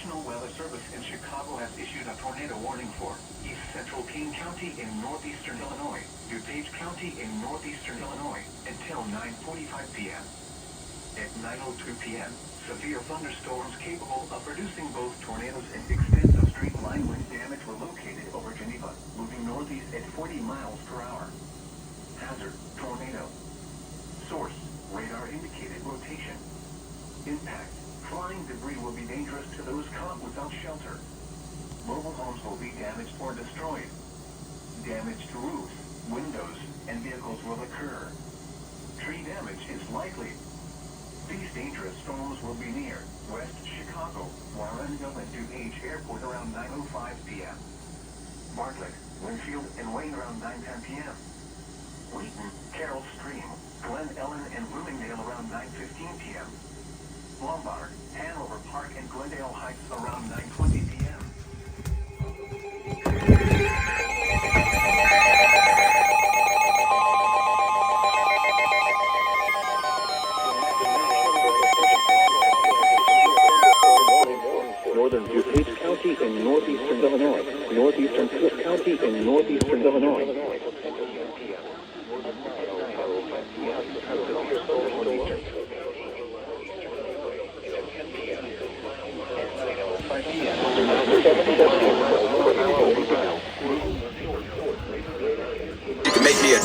National Weather Service in Chicago has issued a tornado warning for East Central King County in northeastern Illinois, DuPage County in northeastern Illinois, until 9:45 p.m. At 9:02 p.m., severe thunderstorms capable of producing both tornadoes and extensive street line wind damage were located over Geneva, moving northeast at 40 miles per hour. Hazard, tornado. Source, radar indicated rotation. Impact, flying debris will be dangerous to those caught without shelter. Mobile homes will be damaged or destroyed. Damage to roofs, windows, and vehicles will occur. Tree damage is likely. These dangerous storms will be near West Chicago, Warrenville, and DuPage Airport around 9:05 p.m. Bartlett, Winfield, and Wayne around 9:10 p.m. Wheaton, Carroll Stream, Glen Ellen, and Bloomingdale around 9:15 p.m. Lombard, Hanover Park, and Glendale Heights around 9:20 p.m. Northern DuPage County in northeastern Illinois, northeastern Swift County in northeastern Illinois. You can make me a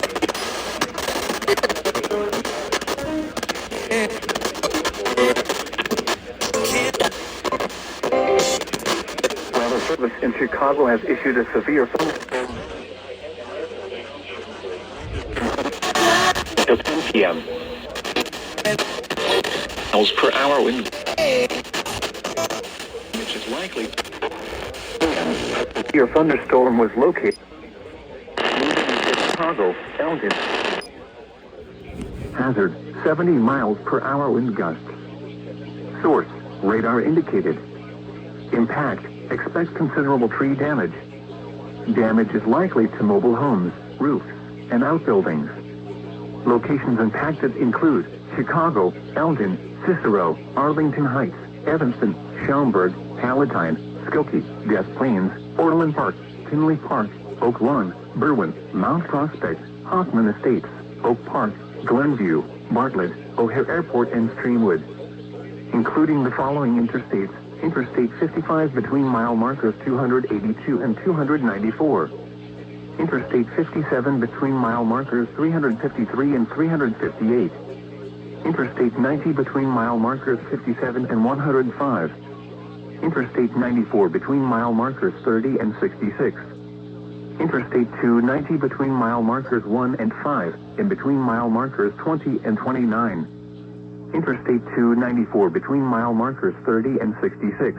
Weather Service in Chicago has issued a severe thunderstorm until 10 p.m. miles per hour wind, which is likely. Your thunderstorm was located moving into Chicago, Elgin. Hazard, 70 miles per hour wind gusts. Source, radar indicated. Impact, expect considerable tree damage. Damage is likely to mobile homes, roofs, and outbuildings. Locations impacted include Chicago, Elgin, Cicero, Arlington Heights, Evanston, Schaumburg, Palatine, Skokie, Des Plaines, Orland Park, Tinley Park, Oak Lawn, Berwyn, Mount Prospect, Hoffman Estates, Oak Park, Glenview, Bartlett, O'Hare Airport, and Streamwood, including the following interstates: Interstate 55 between mile markers 282 and 294. Interstate 57 between mile markers 353 and 358. Interstate 90 between mile markers 57 and 105. Interstate 94 between mile markers 30 and 66. Interstate 290 between mile markers 1 and 5, and between mile markers 20 and 29. Interstate 294 between mile markers 30 and 66.